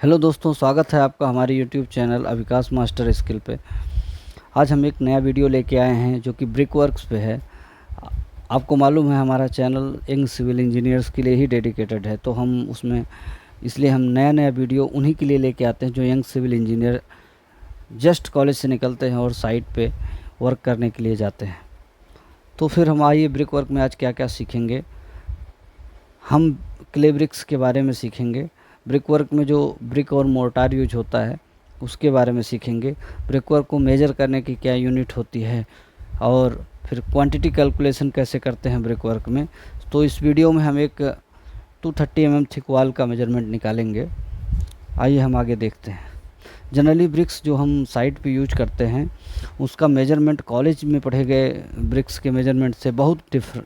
Hello दोस्तों, स्वागत है आपका हमारे यूट्यूब चैनल अविकास मास्टर स्किल पे। आज हम एक नया वीडियो लेके आए हैं जो कि ब्रिक वर्क्स पे है। आपको मालूम है हमारा चैनल यंग सिविल इंजीनियर्स के लिए ही डेडिकेटेड है, तो हम उसमें इसलिए हम नया वीडियो उन्हीं के लिए लेके आते हैं जो young civil engineer just college से निकलते हैं और साइट पे वर्क करने के लिए जाते हैं। तो फिर हम आइए ब्रिक वर्क में आज क्या क्या सीखेंगे। हम क्ले ब्रिक्स के बारे में सीखेंगे, ब्रिक वर्क में जो ब्रिक और मोर्टार यूज होता है उसके बारे में सीखेंगे, ब्रिक वर्क को मेजर करने की क्या यूनिट होती है और फिर क्वांटिटी कैलकुलेशन कैसे करते हैं ब्रिक वर्क में। तो इस वीडियो में हम एक 230 mm थिक वाल का मेजरमेंट निकालेंगे। आइए हम आगे देखते हैं। जनरली ब्रिक्स जो हम साइट पे यूज करते हैं उसका मेजरमेंट कॉलेज में पढ़े गए ब्रिक्स के मेजरमेंट से बहुत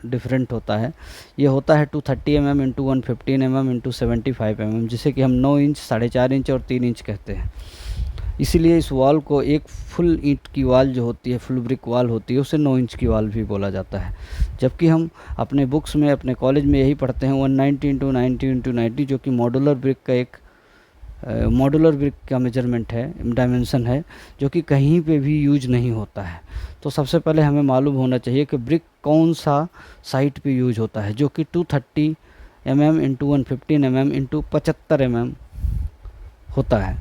डिफरेंट होता है। ये होता है 230 mm into 115 mm into 75 mm, जिसे कि हम 9 इंच, 4.5 इंच और 3 इंच कहते हैं। इसीलिए इस वॉल को एक फुल ईंट की वॉल जो होती है, फुल ब्रिक वॉल होती है, उसे 9 इंच की वॉल भी बोला जाता है। जबकि हम अपने बुक्स में, अपने कॉलेज में यही पढ़ते हैं 190 इंटू 90 इंटू 90, जो कि मॉडुलर ब्रिक का एक मॉडुलर ब्रिक का मेजरमेंट है, डायमेंशन है, जो कि कहीं पे भी यूज नहीं होता है। तो सबसे पहले हमें मालूम होना चाहिए कि ब्रिक कौन सा साइट पे यूज होता है, जो कि 230 mm into 115 mm into 75 mm होता है।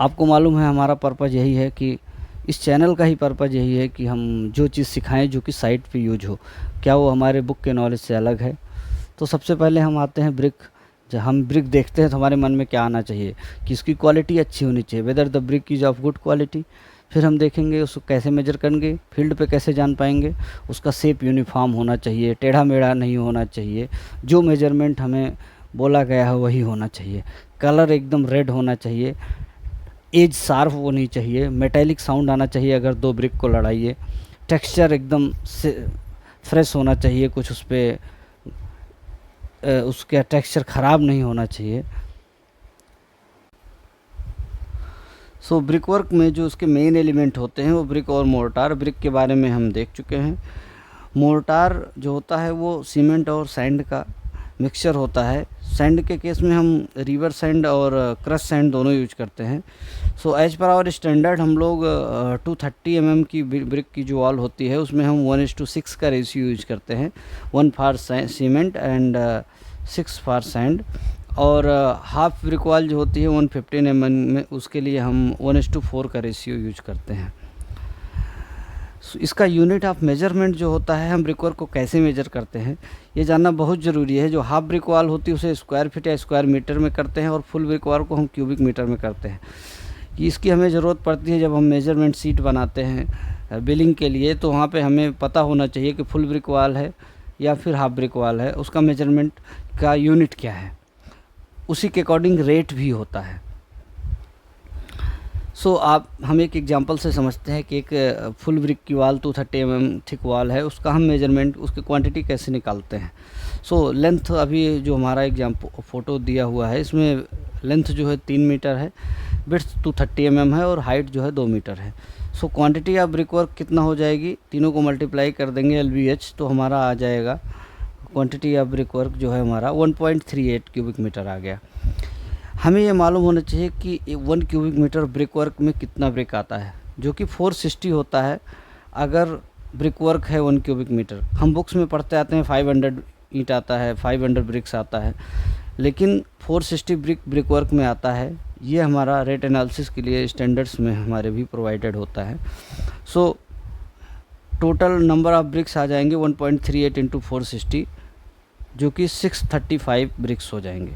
आपको मालूम है हमारा पर्पज़ यही है कि इस चैनल का ही पर्पज़ यही है कि हम जो चीज़ सिखाएं जो कि साइट पे यूज हो, क्या वो हमारे बुक के नॉलेज से अलग है। तो सबसे पहले हम आते हैं ब्रिक। जब हम ब्रिक देखते हैं तो हमारे मन में क्या आना चाहिए कि इसकी क्वालिटी अच्छी होनी चाहिए, whether the brick is of good quality. फिर हम देखेंगे उसको कैसे मेजर करेंगे, फील्ड पे कैसे जान पाएंगे, उसका शेप यूनिफॉर्म होना चाहिए, टेढ़ा मेढ़ा नहीं होना चाहिए, जो मेजरमेंट हमें बोला गया है वही होना चाहिए, कलर एकदम रेड होना चाहिए, एज शार्प होनी चाहिए, मेटेलिक साउंड आना चाहिए अगर दो ब्रिक को लड़ाइए, टेक्सचर एकदम से फ्रेश होना चाहिए, कुछ उस पर उसका टेक्सचर ख़राब नहीं होना चाहिए। ब्रिक वर्क में जो उसके मेन एलिमेंट होते हैं वो ब्रिक और मोर्टार। ब्रिक के बारे में हम देख चुके हैं। मोर्टार जो होता है वो सीमेंट और सैंड का मिक्सचर होता है। सैंड के केस में हम रिवर सैंड और क्रश सैंड दोनों यूज करते हैं। एज पर आवर स्टैंडर्ड हम लोग 230 mm की ब्रिक की जो वॉल होती है उसमें हम 1:6 का रेशियो यूज करते हैं, 1 for cement and 6 for sand. और हाफ ब्रिक वॉल जो होती है 115 mm में, उसके लिए हम 1:4 का रेशियो यूज करते हैं। इसका यूनिट ऑफ मेजरमेंट जो होता है, हम ब्रिक वर्क को कैसे मेजर करते हैं ये जानना बहुत ज़रूरी है। जो हाफ ब्रिक वॉल होती है उसे स्क्वायर फीट या स्क्वायर मीटर में करते हैं और फुल ब्रिक वॉल को हम क्यूबिक मीटर में करते हैं। इसकी हमें ज़रूरत पड़ती है जब हम मेजरमेंट शीट बनाते हैं बिलिंग के लिए, तो वहाँ पे हमें पता होना चाहिए कि फुल ब्रिक वॉल है या फिर हाफ ब्रिक वॉल है, उसका मेजरमेंट का यूनिट क्या है, उसी के अकॉर्डिंग रेट भी होता है। आप हम एक एग्जांपल से समझते हैं कि एक फुल ब्रिक की वॉल 230 mm थिक वॉल है, उसका हम मेजरमेंट, उसकी क्वांटिटी कैसे निकालते हैं। लेंथ अभी जो हमारा एग्जाम्पल फ़ोटो दिया हुआ है इसमें लेंथ जो है 3 मीटर है, विड्थ 230 mm है और हाइट जो है 2 मीटर है। क्वांटिटी ऑफ ब्रिक वर्क कितना हो जाएगी, तीनों को मल्टीप्लाई कर देंगे LBH, तो हमारा आ जाएगा क्वांटिटी ऑफ ब्रिक वर्क जो है हमारा 1.38 क्यूबिक मीटर आ गया। हमें ये मालूम होना चाहिए कि 1 क्यूबिक मीटर ब्रिक वर्क में कितना ब्रिक आता है, जो कि 460 होता है अगर ब्रिक वर्क है 1 क्यूबिक मीटर। हम बुक्स में पढ़ते आते हैं 500 ईंट आता है, 500 ब्रिक्स आता है, लेकिन 460 ब्रिक वर्क में आता है। ये हमारा रेट एनालिसिस के लिए स्टैंडर्ड्स में हमारे भी प्रोवाइडेड होता है। टोटल नंबर ऑफ ब्रिक्स आ जाएंगे 1.38 इंटू 460, जो कि 635 ब्रिक्स हो जाएंगे।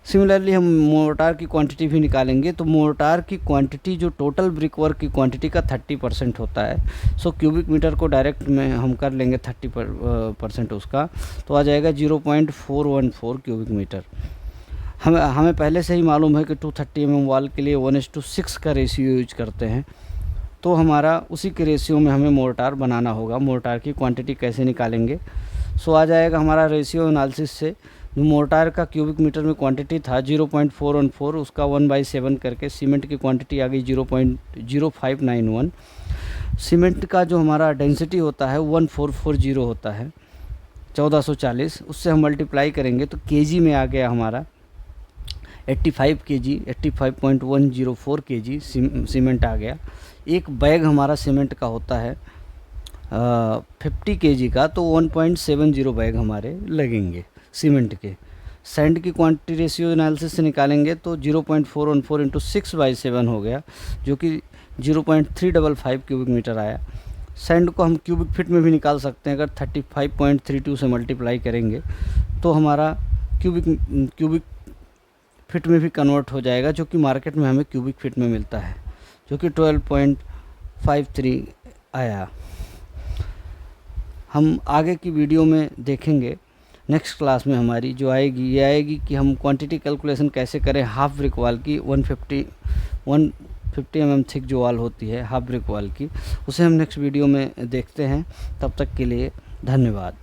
सिमिलरली हम मोर्टार की क्वांटिटी भी निकालेंगे, तो मोर्टार की क्वांटिटी जो टोटल ब्रिक वर्क की क्वांटिटी का 30% होता है। क्यूबिक मीटर को डायरेक्ट में हम कर लेंगे 30% उसका, तो आ जाएगा 0.414 क्यूबिक मीटर। हमें पहले से ही मालूम है कि 230 mm वॉल के लिए 1:6 का रेशियो यूज करते हैं, तो हमारा उसी के रेशियो में हमें मोर्टार बनाना होगा। मोर्टार की क्वांटिटी कैसे निकालेंगे, आ जाएगा हमारा रेशियो एनालिसिस से। मोर्टार का क्यूबिक मीटर में क्वांटिटी था 0.414, उसका 1/7 करके सीमेंट की क्वांटिटी आ गई 0.0591। सीमेंट का जो हमारा डेंसिटी होता है 1440 होता है, 1440, उससे हम मल्टीप्लाई करेंगे तो केजी में आ गया हमारा 85 kg 85.104 kg सीमेंट आ गया। एक बैग हमारा सीमेंट का होता है 50 kg का, तो 1.70 बैग हमारे लगेंगे सीमेंट के। सैंड की क्वांटिटी रेशियो एनालिसिस से निकालेंगे तो 0.414 इंटू 6/7 हो गया, जो कि 0.355 क्यूबिक मीटर आया। सैंड को हम क्यूबिक फिट में भी निकाल सकते हैं, अगर 35.32 से मल्टीप्लाई करेंगे तो हमारा क्यूबिक फिट में भी कन्वर्ट हो जाएगा, जो कि मार्केट में हमें क्यूबिक फिट में मिलता है, जो कि 12.53 आया। हम आगे की वीडियो में देखेंगे, नेक्स्ट क्लास में हमारी जो आएगी ये आएगी कि हम क्वांटिटी कैलकुलेशन कैसे करें हाफ ब्रिक वॉल की। 150 mm थिक जो वॉल होती है हाफ ब्रिक वॉल की, उसे हम नेक्स्ट वीडियो में देखते हैं। तब तक के लिए धन्यवाद।